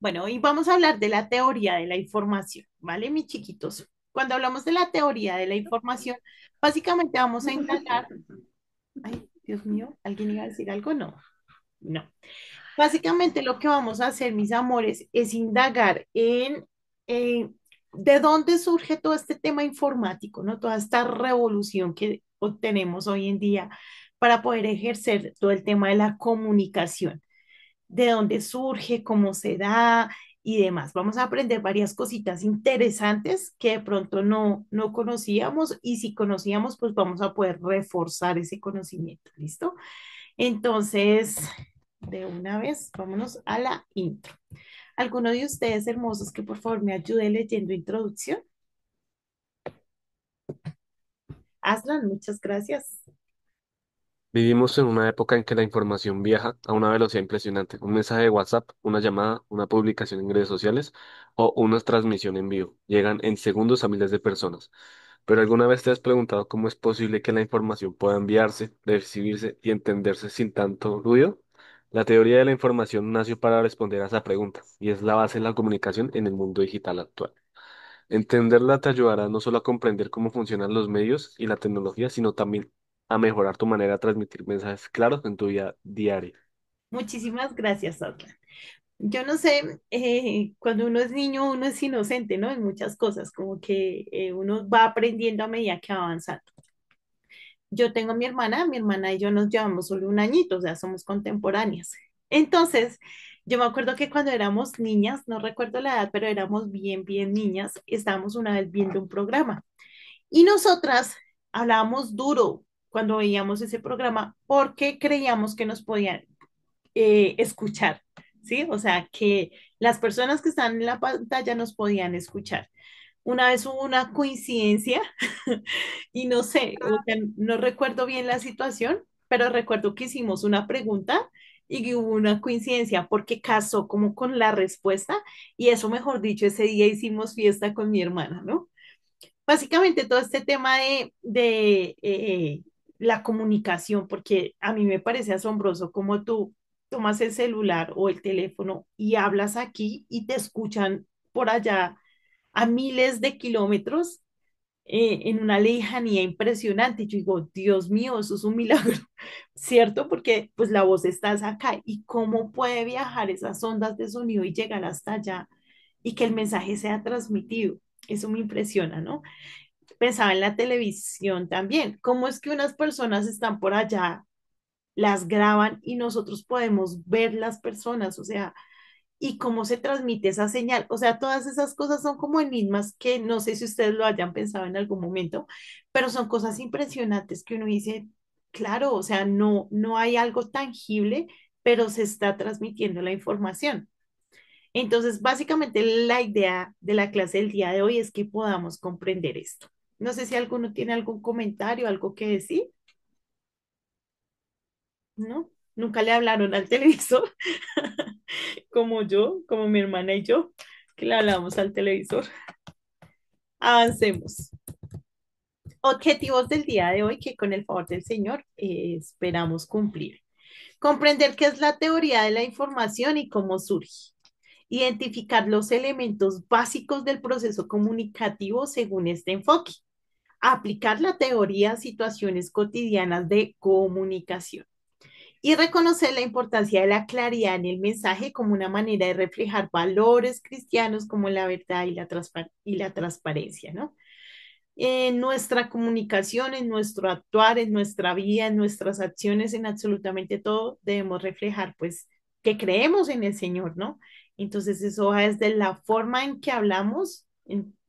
Bueno, hoy vamos a hablar de la teoría de la información, ¿vale, mis chiquitos? Cuando hablamos de la teoría de la información, básicamente vamos a indagar. Ay, Dios mío, ¿alguien iba a decir algo? No, no. Básicamente lo que vamos a hacer, mis amores, es indagar en de dónde surge todo este tema informático, ¿no? Toda esta revolución que obtenemos hoy en día para poder ejercer todo el tema de la comunicación, de dónde surge, cómo se da y demás. Vamos a aprender varias cositas interesantes que de pronto no conocíamos y si conocíamos, pues vamos a poder reforzar ese conocimiento. ¿Listo? Entonces, de una vez, vámonos a la intro. ¿Alguno de ustedes hermosos que por favor me ayude leyendo introducción? Aslan, muchas gracias. Vivimos en una época en que la información viaja a una velocidad impresionante. Un mensaje de WhatsApp, una llamada, una publicación en redes sociales o una transmisión en vivo llegan en segundos a miles de personas. Pero ¿alguna vez te has preguntado cómo es posible que la información pueda enviarse, recibirse y entenderse sin tanto ruido? La teoría de la información nació para responder a esa pregunta y es la base de la comunicación en el mundo digital actual. Entenderla te ayudará no solo a comprender cómo funcionan los medios y la tecnología, sino también a mejorar tu manera de transmitir mensajes claros en tu vida diaria. Muchísimas gracias, Aslan. Yo no sé, cuando uno es niño, uno es inocente, ¿no? En muchas cosas, como que uno va aprendiendo a medida que va avanzando. Yo tengo a mi hermana y yo nos llevamos solo un añito, o sea, somos contemporáneas. Entonces, yo me acuerdo que cuando éramos niñas, no recuerdo la edad, pero éramos bien niñas, estábamos una vez viendo un programa y nosotras hablábamos duro cuando veíamos ese programa porque creíamos que nos podían escuchar, ¿sí? O sea, que las personas que están en la pantalla nos podían escuchar. Una vez hubo una coincidencia y no sé, o sea, no recuerdo bien la situación, pero recuerdo que hicimos una pregunta y que hubo una coincidencia porque casó como con la respuesta y eso, mejor dicho, ese día hicimos fiesta con mi hermana, ¿no? Básicamente todo este tema de la comunicación, porque a mí me parece asombroso cómo tú tomas el celular o el teléfono y hablas aquí y te escuchan por allá a miles de kilómetros en una lejanía impresionante. Yo digo, Dios mío, eso es un milagro, ¿cierto? Porque pues la voz está acá y cómo puede viajar esas ondas de sonido y llegar hasta allá y que el mensaje sea transmitido. Eso me impresiona, ¿no? Pensaba en la televisión también. ¿Cómo es que unas personas están por allá, las graban y nosotros podemos ver las personas? O sea, y cómo se transmite esa señal. O sea, todas esas cosas son como enigmas que no sé si ustedes lo hayan pensado en algún momento, pero son cosas impresionantes que uno dice, claro, o sea, no hay algo tangible, pero se está transmitiendo la información. Entonces, básicamente la idea de la clase del día de hoy es que podamos comprender esto. No sé si alguno tiene algún comentario, algo que decir, ¿no? Nunca le hablaron al televisor, como yo, como mi hermana y yo, que le hablamos al televisor. Avancemos. Objetivos del día de hoy que con el favor del Señor esperamos cumplir. Comprender qué es la teoría de la información y cómo surge. Identificar los elementos básicos del proceso comunicativo según este enfoque. Aplicar la teoría a situaciones cotidianas de comunicación. Y reconocer la importancia de la claridad en el mensaje como una manera de reflejar valores cristianos como la verdad y y la transparencia, ¿no? En nuestra comunicación, en nuestro actuar, en nuestra vida, en nuestras acciones, en absolutamente todo, debemos reflejar, pues, que creemos en el Señor, ¿no? Entonces, eso va desde la forma en que hablamos,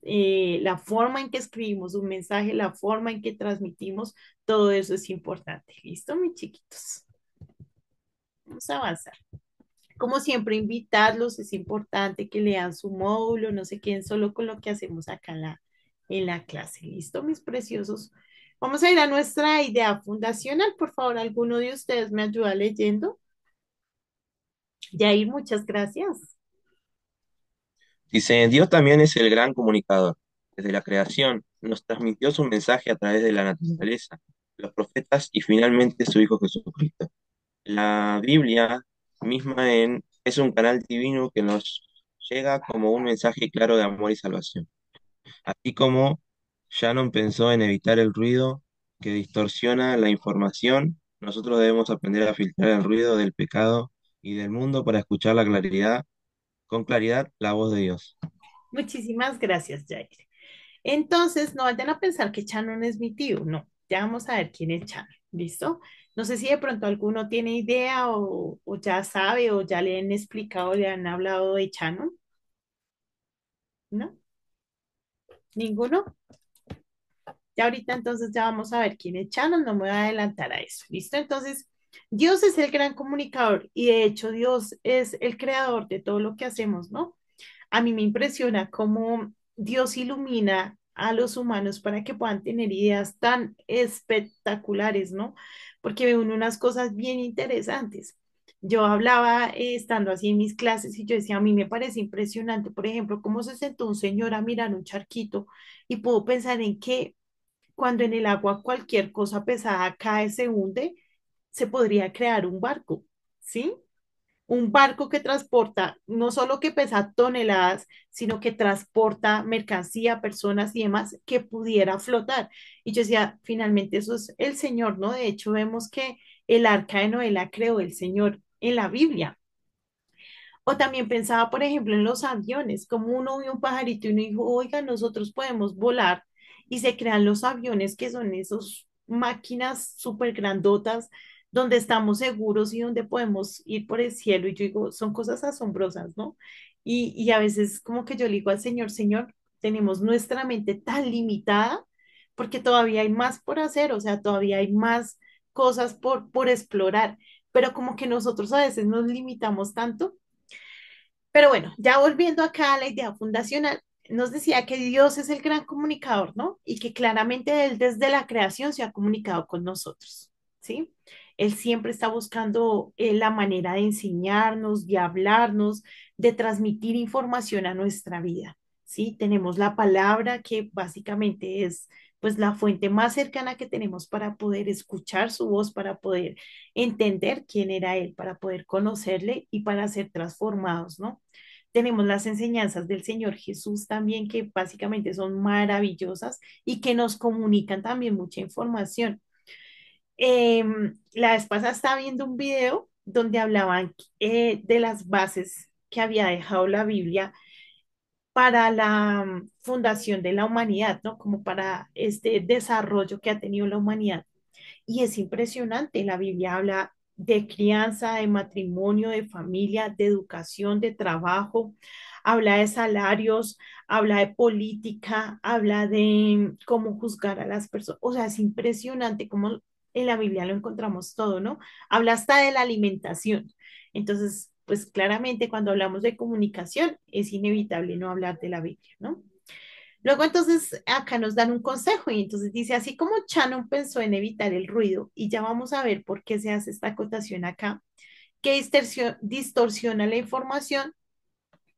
la forma en que escribimos un mensaje, la forma en que transmitimos, todo eso es importante. ¿Listo, mis chiquitos? Vamos a avanzar. Como siempre, invitarlos, es importante que lean su módulo, no se queden solo con lo que hacemos acá en la clase. ¿Listo, mis preciosos? Vamos a ir a nuestra idea fundacional. Por favor, alguno de ustedes me ayuda leyendo. Yair, muchas gracias. Dice, Dios también es el gran comunicador. Desde la creación nos transmitió su mensaje a través de la naturaleza, los profetas y finalmente su Hijo Jesucristo. La Biblia misma es un canal divino que nos llega como un mensaje claro de amor y salvación. Así como Shannon pensó en evitar el ruido que distorsiona la información, nosotros debemos aprender a filtrar el ruido del pecado y del mundo para escuchar con claridad la voz de Dios. Muchísimas gracias, Jair. Entonces, no vayan a pensar que Shannon es mi tío, no. Ya vamos a ver quién es Shannon, ¿listo? No sé si de pronto alguno tiene idea o ya sabe o ya le han explicado, le han hablado de Shannon, ¿no? ¿Ninguno? Ya ahorita entonces ya vamos a ver quién es Shannon, no me voy a adelantar a eso, ¿listo? Entonces, Dios es el gran comunicador y de hecho Dios es el creador de todo lo que hacemos, ¿no? A mí me impresiona cómo Dios ilumina a los humanos para que puedan tener ideas tan espectaculares, ¿no? Porque veo unas cosas bien interesantes. Yo hablaba estando así en mis clases y yo decía, a mí me parece impresionante, por ejemplo, cómo se sentó un señor a mirar un charquito y puedo pensar en que cuando en el agua cualquier cosa pesada cae, se hunde, se podría crear un barco, ¿sí? Un barco que transporta, no solo que pesa toneladas, sino que transporta mercancía, personas y demás, que pudiera flotar. Y yo decía, finalmente eso es el Señor, ¿no? De hecho, vemos que el arca de Noé la creó el Señor en la Biblia. O también pensaba, por ejemplo, en los aviones, como uno vio un pajarito y uno dijo, oiga, nosotros podemos volar y se crean los aviones que son esas máquinas súper grandotas donde estamos seguros y donde podemos ir por el cielo. Y yo digo, son cosas asombrosas, ¿no? Y a veces como que yo le digo al Señor, Señor, tenemos nuestra mente tan limitada porque todavía hay más por hacer, o sea, todavía hay más cosas por explorar, pero como que nosotros a veces nos limitamos tanto, pero bueno, ya volviendo acá a la idea fundacional, nos decía que Dios es el gran comunicador, ¿no? Y que claramente Él desde la creación se ha comunicado con nosotros, ¿sí? Él siempre está buscando la manera de enseñarnos, de hablarnos, de transmitir información a nuestra vida, ¿sí? Tenemos la palabra que básicamente es pues la fuente más cercana que tenemos para poder escuchar su voz, para poder entender quién era Él, para poder conocerle y para ser transformados, ¿no? Tenemos las enseñanzas del Señor Jesús también, que básicamente son maravillosas y que nos comunican también mucha información. La vez pasada estaba viendo un video donde hablaban de las bases que había dejado la Biblia para la fundación de la humanidad, ¿no? Como para este desarrollo que ha tenido la humanidad. Y es impresionante, la Biblia habla de crianza, de matrimonio, de familia, de educación, de trabajo, habla de salarios, habla de política, habla de cómo juzgar a las personas. O sea, es impresionante cómo en la Biblia lo encontramos todo, ¿no? Habla hasta de la alimentación. Entonces, pues claramente cuando hablamos de comunicación es inevitable no hablar de la Biblia, ¿no? Luego entonces acá nos dan un consejo y entonces dice, así como Shannon pensó en evitar el ruido, y ya vamos a ver por qué se hace esta acotación acá, que distorsiona la información,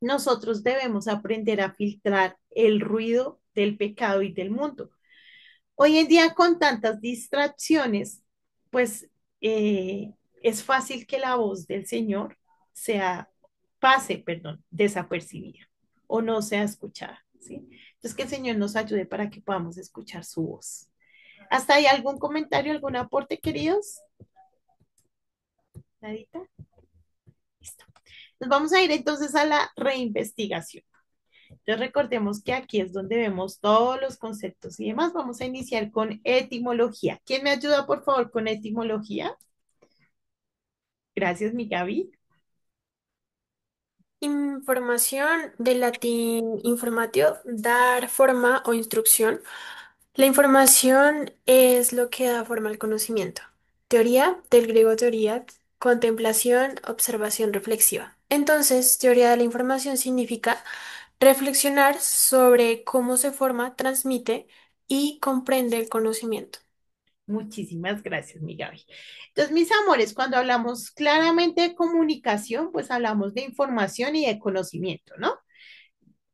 nosotros debemos aprender a filtrar el ruido del pecado y del mundo. Hoy en día con tantas distracciones, pues es fácil que la voz del Señor pase, perdón, desapercibida o no sea escuchada, ¿sí? Entonces que el Señor nos ayude para que podamos escuchar su voz. ¿Hasta ahí algún comentario, algún aporte, queridos? ¿Nadita? Listo. Nos vamos a ir entonces a la reinvestigación. Entonces recordemos que aquí es donde vemos todos los conceptos y demás. Vamos a iniciar con etimología. ¿Quién me ayuda, por favor, con etimología? Gracias, mi Gaby. Información del latín informatio, dar forma o instrucción. La información es lo que da forma al conocimiento. Teoría, del griego teoría, contemplación, observación reflexiva. Entonces, teoría de la información significa reflexionar sobre cómo se forma, transmite y comprende el conocimiento. Muchísimas gracias, mi Gaby. Entonces, mis amores, cuando hablamos claramente de comunicación, pues hablamos de información y de conocimiento, ¿no?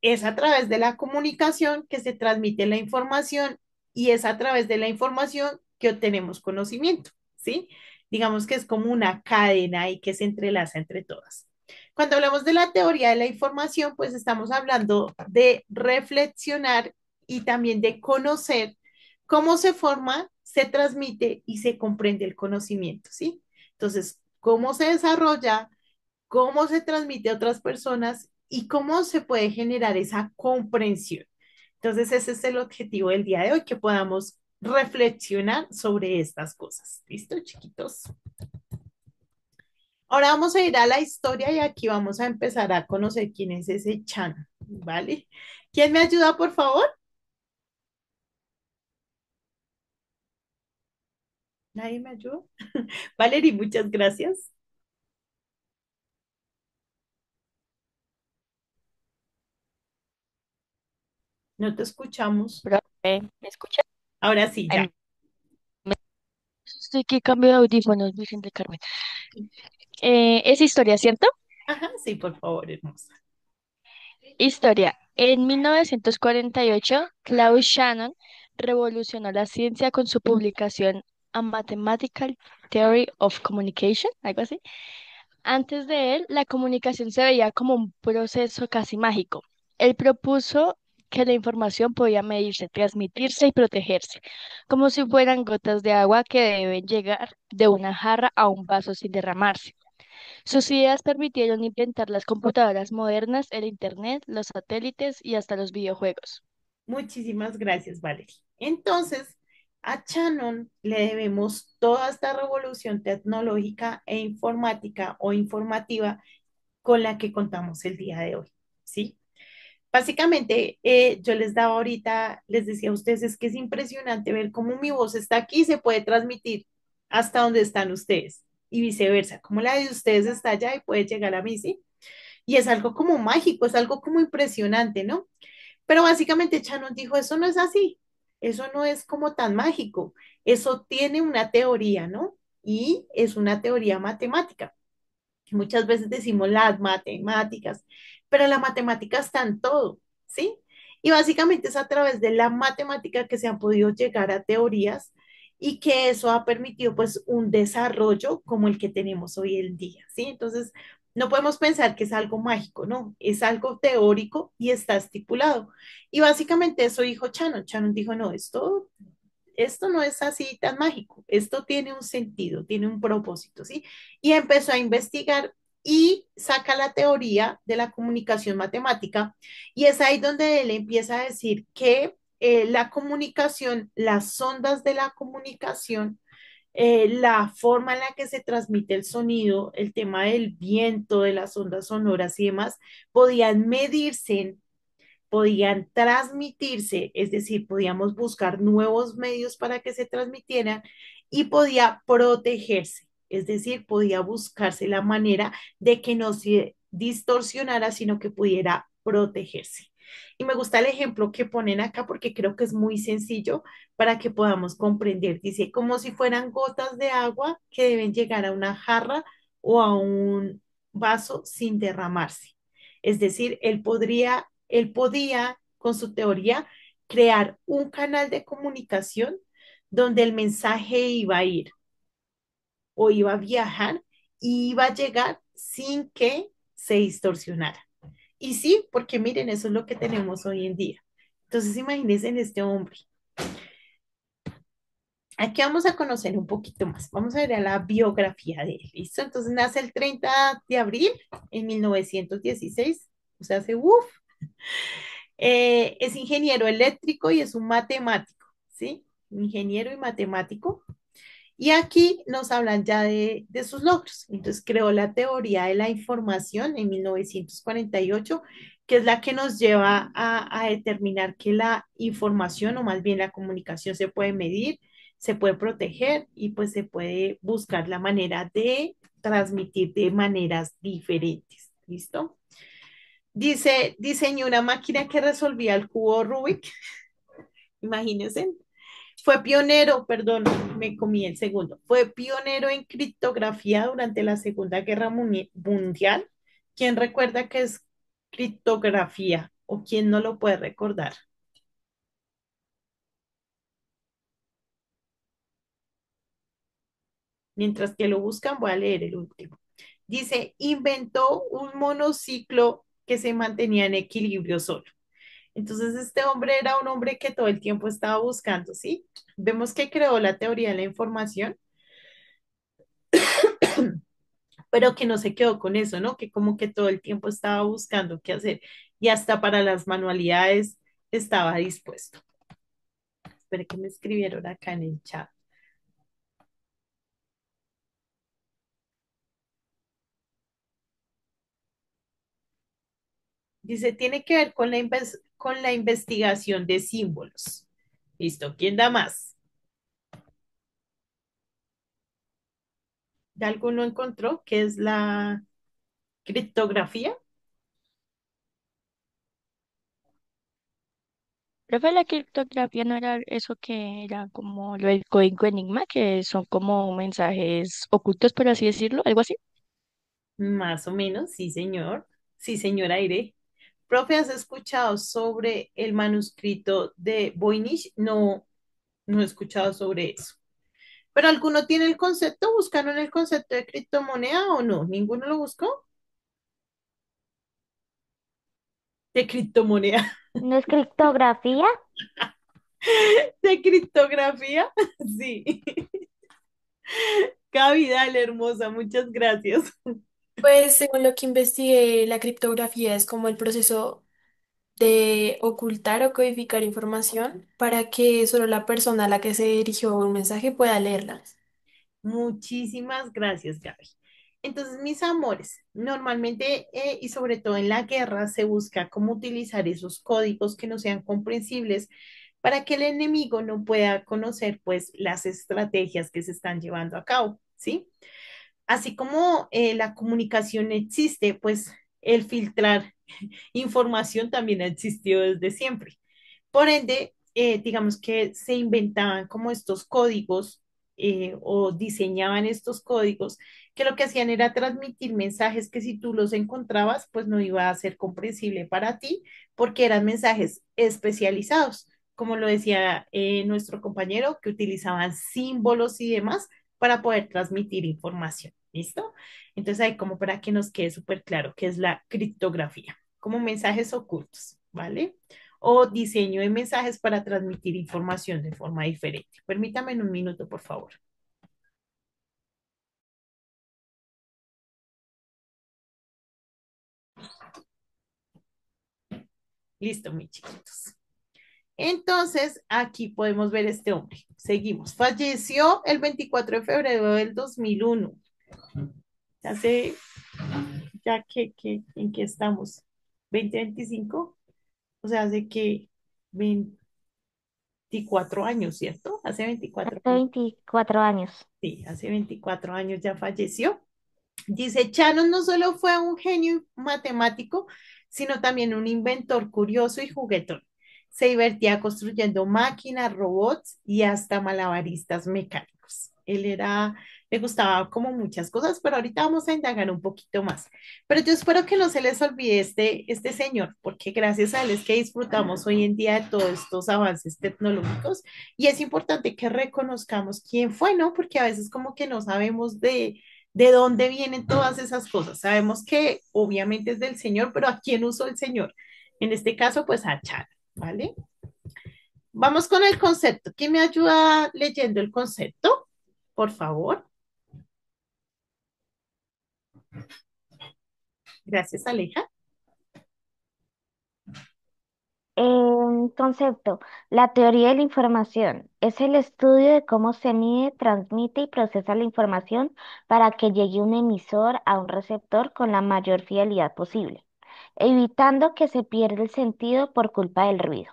Es a través de la comunicación que se transmite la información y es a través de la información que obtenemos conocimiento, ¿sí? Digamos que es como una cadena ahí que se entrelaza entre todas. Cuando hablamos de la teoría de la información, pues estamos hablando de reflexionar y también de conocer cómo se forma, se transmite y se comprende el conocimiento, ¿sí? Entonces, cómo se desarrolla, cómo se transmite a otras personas y cómo se puede generar esa comprensión. Entonces, ese es el objetivo del día de hoy, que podamos reflexionar sobre estas cosas. ¿Listo, chiquitos? Ahora vamos a ir a la historia y aquí vamos a empezar a conocer quién es ese Chan, ¿vale? ¿Quién me ayuda, por favor? ¿Nadie me ayuda? Valerie, muchas gracias. No te escuchamos. Profe, ¿me escucha? Ahora sí, Ay, ya. estoy que cambio de audífonos, Virgen del Carmen. Es historia, ¿cierto? Ajá, sí, por favor, hermosa. Historia. En 1948, Claude Shannon revolucionó la ciencia con su publicación A Mathematical Theory of Communication, algo así. Antes de él, la comunicación se veía como un proceso casi mágico. Él propuso que la información podía medirse, transmitirse y protegerse, como si fueran gotas de agua que deben llegar de una jarra a un vaso sin derramarse. Sus ideas permitieron inventar las computadoras modernas, el Internet, los satélites y hasta los videojuegos. Muchísimas gracias, Valerie. Entonces, a Shannon le debemos toda esta revolución tecnológica e informática o informativa con la que contamos el día de hoy, ¿sí? Básicamente, yo les daba ahorita, les decía a ustedes, es que es impresionante ver cómo mi voz está aquí y se puede transmitir hasta donde están ustedes y viceversa, como la de ustedes está allá y puede llegar a mí, ¿sí? Y es algo como mágico, es algo como impresionante, ¿no? Pero básicamente Shannon dijo, eso no es así, eso no es como tan mágico, eso tiene una teoría, ¿no? Y es una teoría matemática. Muchas veces decimos las matemáticas, pero la matemática está en todo, ¿sí? Y básicamente es a través de la matemática que se han podido llegar a teorías y que eso ha permitido pues un desarrollo como el que tenemos hoy en día, ¿sí? Entonces, no podemos pensar que es algo mágico, no, es algo teórico y está estipulado. Y básicamente eso dijo Shannon. Shannon dijo, no, esto no es así tan mágico, esto tiene un sentido, tiene un propósito, ¿sí? Y empezó a investigar y saca la teoría de la comunicación matemática y es ahí donde él empieza a decir que la comunicación, las ondas de la comunicación, la forma en la que se transmite el sonido, el tema del viento, de las ondas sonoras y demás, podían medirse, podían transmitirse, es decir, podíamos buscar nuevos medios para que se transmitieran y podía protegerse, es decir, podía buscarse la manera de que no se distorsionara, sino que pudiera protegerse. Y me gusta el ejemplo que ponen acá porque creo que es muy sencillo para que podamos comprender. Dice, como si fueran gotas de agua que deben llegar a una jarra o a un vaso sin derramarse. Es decir, él podía, con su teoría, crear un canal de comunicación donde el mensaje iba a ir o iba a viajar y iba a llegar sin que se distorsionara. Y sí, porque miren, eso es lo que tenemos hoy en día. Entonces, imagínense en este hombre. Aquí vamos a conocer un poquito más. Vamos a ver a la biografía de él. ¿Listo? Entonces, nace el 30 de abril en 1916. O sea, hace, uff, es ingeniero eléctrico y es un matemático, ¿sí? Ingeniero y matemático. Y aquí nos hablan ya de sus logros. Entonces creó la teoría de la información en 1948, que es la que nos lleva a determinar que la información o más bien la comunicación se puede medir, se puede proteger y pues se puede buscar la manera de transmitir de maneras diferentes. ¿Listo? Dice, diseñó una máquina que resolvía el cubo Rubik, imagínense. Fue pionero, perdón, me comí el segundo. Fue pionero en criptografía durante la Segunda Guerra Mundial. ¿Quién recuerda qué es criptografía o quién no lo puede recordar? Mientras que lo buscan, voy a leer el último. Dice, inventó un monociclo que se mantenía en equilibrio solo. Entonces, este hombre era un hombre que todo el tiempo estaba buscando, ¿sí? Vemos que creó la teoría de la información, pero que no se quedó con eso, ¿no? Que como que todo el tiempo estaba buscando qué hacer y hasta para las manualidades estaba dispuesto. Espera que me escribieron acá en el chat. Dice, tiene que ver con con la investigación de símbolos. Listo, ¿quién da más? ¿Ya alguno encontró qué es la criptografía? Profe, la criptografía no era eso que era como lo del código Enigma, que son como mensajes ocultos, por así decirlo, algo así. Más o menos, sí, señor. Sí, señor Aire. Profe, ¿has escuchado sobre el manuscrito de Voynich? No, no he escuchado sobre eso. ¿Pero alguno tiene el concepto? ¿Buscaron el concepto de criptomoneda o no? ¿Ninguno lo buscó? De criptomoneda, ¿No es criptografía? de criptografía. Sí. Gaby, dale, hermosa, muchas gracias. Pues según lo que investigué, la criptografía es como el proceso de ocultar o codificar información para que solo la persona a la que se dirigió un mensaje pueda leerla. Muchísimas gracias, Gaby. Entonces, mis amores, normalmente y sobre todo en la guerra se busca cómo utilizar esos códigos que no sean comprensibles para que el enemigo no pueda conocer pues las estrategias que se están llevando a cabo, ¿sí? Así como la comunicación existe, pues el filtrar información también ha existido desde siempre. Por ende, digamos que se inventaban como estos códigos o diseñaban estos códigos que lo que hacían era transmitir mensajes que si tú los encontrabas, pues no iba a ser comprensible para ti porque eran mensajes especializados, como lo decía nuestro compañero, que utilizaban símbolos y demás para poder transmitir información. ¿Listo? Entonces ahí como para que nos quede súper claro qué es la criptografía, como mensajes ocultos, ¿vale? O diseño de mensajes para transmitir información de forma diferente. Permítame en un minuto, por favor. Listo, mis chiquitos. Entonces, aquí podemos ver este hombre. Seguimos. Falleció el 24 de febrero del 2001. Ya sé, ¿en qué estamos? ¿2025? O sea, hace que 24 años, ¿cierto? Hace 24 Hace años. 24 años. Sí, hace 24 años ya falleció. Dice, Shannon no solo fue un genio matemático, sino también un inventor curioso y juguetón. Se divertía construyendo máquinas, robots y hasta malabaristas mecánicos. Le gustaba como muchas cosas, pero ahorita vamos a indagar un poquito más. Pero yo espero que no se les olvide este señor, porque gracias a él es que disfrutamos hoy en día de todos estos avances tecnológicos y es importante que reconozcamos quién fue, ¿no? Porque a veces como que no sabemos de dónde vienen todas esas cosas. Sabemos que obviamente es del Señor, pero ¿a quién usó el Señor? En este caso, pues a Chan, ¿vale? Vamos con el concepto. ¿Quién me ayuda leyendo el concepto? Por favor. Gracias, Aleja. Concepto. La teoría de la información es el estudio de cómo se mide, transmite y procesa la información para que llegue un emisor a un receptor con la mayor fidelidad posible, evitando que se pierda el sentido por culpa del ruido.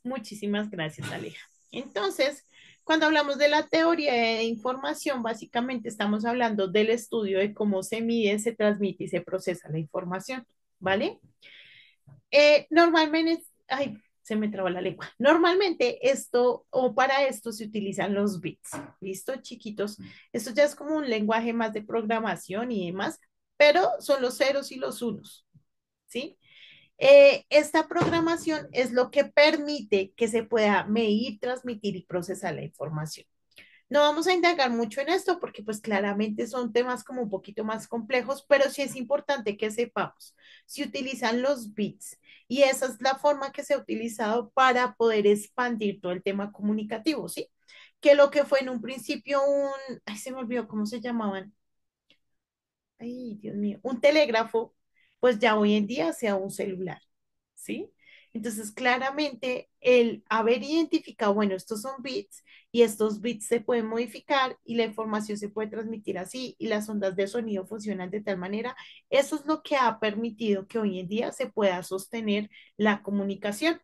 Muchísimas gracias, Aleja. Entonces, cuando hablamos de la teoría de información, básicamente estamos hablando del estudio de cómo se mide, se transmite y se procesa la información, ¿vale? Normalmente, ay, se me trabó la lengua. Normalmente esto o para esto se utilizan los bits. ¿Listo, chiquitos? Esto ya es como un lenguaje más de programación y demás, pero son los ceros y los unos, ¿sí? Esta programación es lo que permite que se pueda medir, transmitir y procesar la información. No vamos a indagar mucho en esto porque pues claramente son temas como un poquito más complejos, pero sí es importante que sepamos si utilizan los bits y esa es la forma que se ha utilizado para poder expandir todo el tema comunicativo, ¿sí? Que lo que fue en un principio ay, se me olvidó cómo se llamaban, ay, Dios mío, un telégrafo, pues ya hoy en día sea un celular, ¿sí? Entonces, claramente, el haber identificado, bueno, estos son bits y estos bits se pueden modificar y la información se puede transmitir así y las ondas de sonido funcionan de tal manera, eso es lo que ha permitido que hoy en día se pueda sostener la comunicación.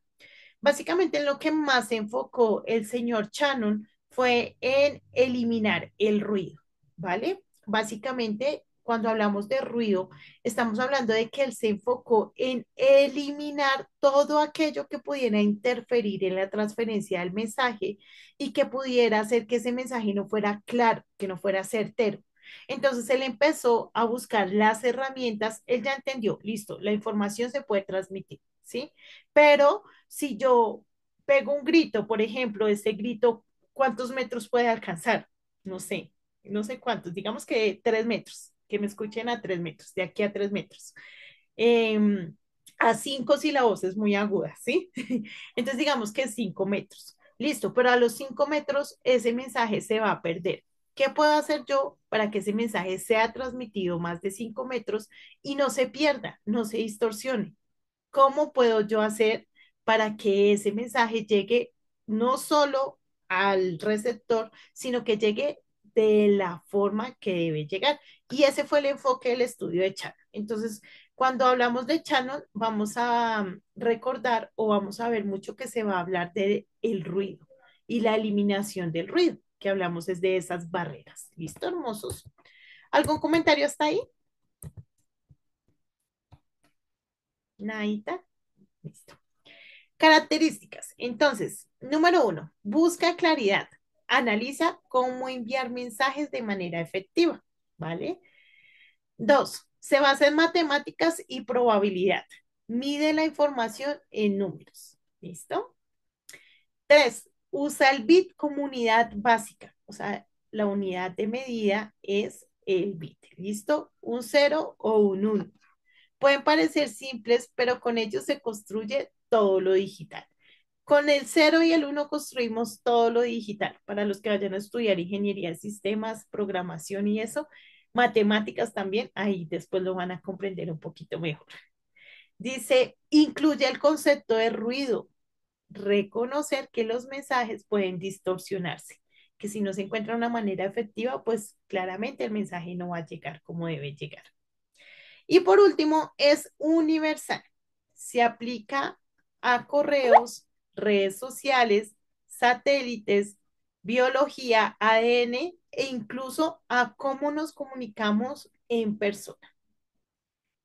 Básicamente, en lo que más se enfocó el señor Shannon fue en eliminar el ruido, ¿vale? Básicamente, cuando hablamos de ruido, estamos hablando de que él se enfocó en eliminar todo aquello que pudiera interferir en la transferencia del mensaje y que pudiera hacer que ese mensaje no fuera claro, que no fuera certero. Entonces él empezó a buscar las herramientas, él ya entendió, listo, la información se puede transmitir, ¿sí? Pero si yo pego un grito, por ejemplo, ese grito, ¿cuántos metros puede alcanzar? No sé, no sé cuántos, digamos que 3 metros, que me escuchen a 3 metros, de aquí a 3 metros. Eh, a 5 si la voz es muy aguda, ¿sí? Entonces digamos que 5 metros. Listo, pero a los 5 metros ese mensaje se va a perder. ¿Qué puedo hacer yo para que ese mensaje sea transmitido más de 5 metros y no se pierda, no se distorsione? ¿Cómo puedo yo hacer para que ese mensaje llegue no solo al receptor, sino que llegue de la forma que debe llegar? Y ese fue el enfoque del estudio de Shannon. Entonces, cuando hablamos de Shannon, vamos a recordar o vamos a ver mucho que se va a hablar de el ruido y la eliminación del ruido, que hablamos es de esas barreras. ¿Listo, hermosos? ¿Algún comentario hasta ahí? Naita. Listo. Características. Entonces, número 1, busca claridad. Analiza cómo enviar mensajes de manera efectiva, ¿vale? 2, se basa en matemáticas y probabilidad. Mide la información en números. ¿Listo? 3, usa el bit como unidad básica. O sea, la unidad de medida es el bit. ¿Listo? Un cero o un 1. Pueden parecer simples, pero con ellos se construye todo lo digital. Con el 0 y el 1 construimos todo lo digital. Para los que vayan a estudiar ingeniería de sistemas, programación y eso, matemáticas también, ahí después lo van a comprender un poquito mejor. Dice, incluye el concepto de ruido, reconocer que los mensajes pueden distorsionarse, que si no se encuentra una manera efectiva, pues claramente el mensaje no va a llegar como debe llegar. Y por último, es universal. Se aplica a correos, redes sociales, satélites, biología, ADN e incluso a cómo nos comunicamos en persona.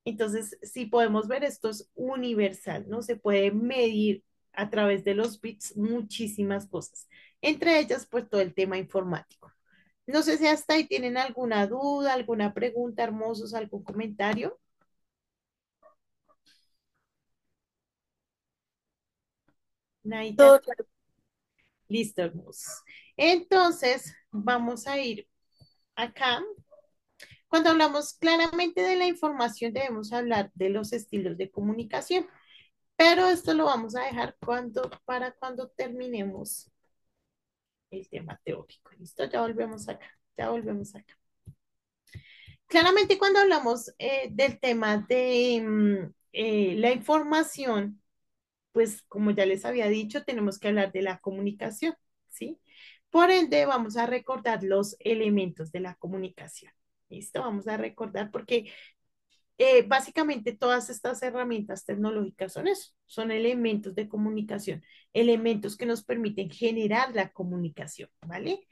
Entonces, si podemos ver, esto es universal, ¿no? Se puede medir a través de los bits muchísimas cosas, entre ellas, pues todo el tema informático. No sé si hasta ahí tienen alguna duda, alguna pregunta, hermosos, algún comentario. Naita. Todo claro. Listo, hermosos. Entonces, vamos a ir acá. Cuando hablamos claramente de la información, debemos hablar de los estilos de comunicación, pero esto lo vamos a dejar para cuando terminemos el tema teórico. ¿Listo? Ya volvemos acá, ya volvemos acá. Claramente cuando hablamos del tema de la información, pues como ya les había dicho, tenemos que hablar de la comunicación, ¿sí? Por ende, vamos a recordar los elementos de la comunicación. ¿Listo? Vamos a recordar porque básicamente todas estas herramientas tecnológicas son eso, son elementos de comunicación, elementos que nos permiten generar la comunicación, ¿vale?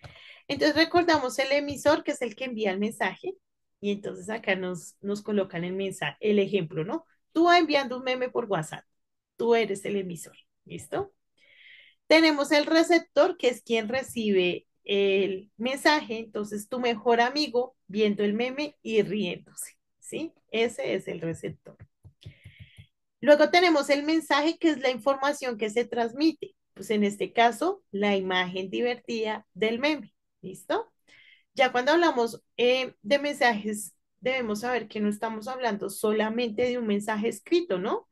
Entonces recordamos el emisor, que es el que envía el mensaje, y entonces acá nos colocan el mensaje, el ejemplo, ¿no? Tú vas enviando un meme por WhatsApp, tú eres el emisor, ¿listo? Tenemos el receptor, que es quien recibe el mensaje, entonces tu mejor amigo viendo el meme y riéndose, ¿sí? Ese es el receptor. Luego tenemos el mensaje, que es la información que se transmite, pues en este caso, la imagen divertida del meme. ¿Listo? Ya cuando hablamos de mensajes, debemos saber que no estamos hablando solamente de un mensaje escrito, ¿no?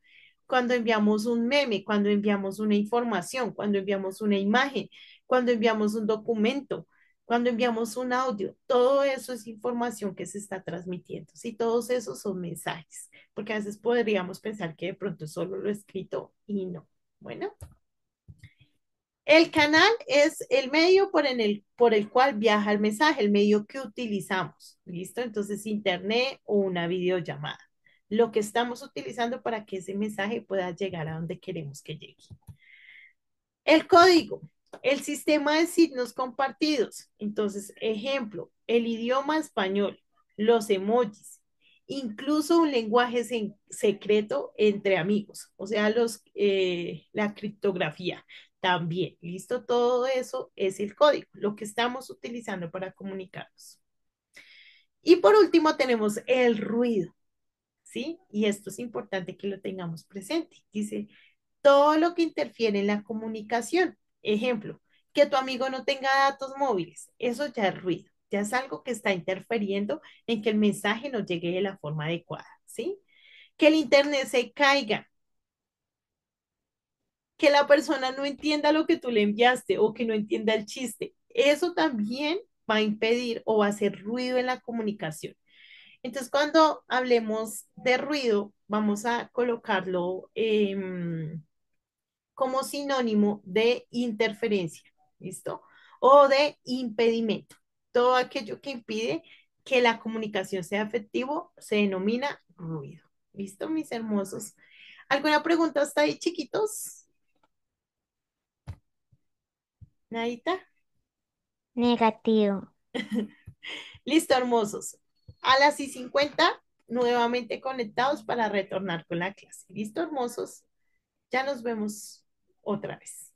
Cuando enviamos un meme, cuando enviamos una información, cuando enviamos una imagen, cuando enviamos un documento, cuando enviamos un audio, todo eso es información que se está transmitiendo. Sí, todos esos son mensajes, porque a veces podríamos pensar que de pronto es solo lo escrito y no. Bueno. El canal es el medio por el cual viaja el mensaje, el medio que utilizamos. ¿Listo? Entonces, internet o una videollamada. Lo que estamos utilizando para que ese mensaje pueda llegar a donde queremos que llegue. El código, el sistema de signos compartidos. Entonces, ejemplo, el idioma español, los emojis, incluso un lenguaje secreto entre amigos, o sea, la criptografía también. ¿Listo? Todo eso es el código, lo que estamos utilizando para comunicarnos. Y por último tenemos el ruido, ¿sí? Y esto es importante que lo tengamos presente. Dice, todo lo que interfiere en la comunicación. Ejemplo, que tu amigo no tenga datos móviles. Eso ya es ruido, ya es algo que está interfiriendo en que el mensaje no llegue de la forma adecuada, ¿sí? Que el internet se caiga, que la persona no entienda lo que tú le enviaste o que no entienda el chiste. Eso también va a impedir o va a hacer ruido en la comunicación. Entonces, cuando hablemos de ruido, vamos a colocarlo como sinónimo de interferencia, ¿listo? O de impedimento. Todo aquello que impide que la comunicación sea efectivo se denomina ruido. ¿Listo, mis hermosos? ¿Alguna pregunta hasta ahí, chiquitos? ¿Nadita? Negativo. Listo, hermosos. A las y 50 nuevamente conectados para retornar con la clase. ¿Listo, hermosos? Ya nos vemos otra vez.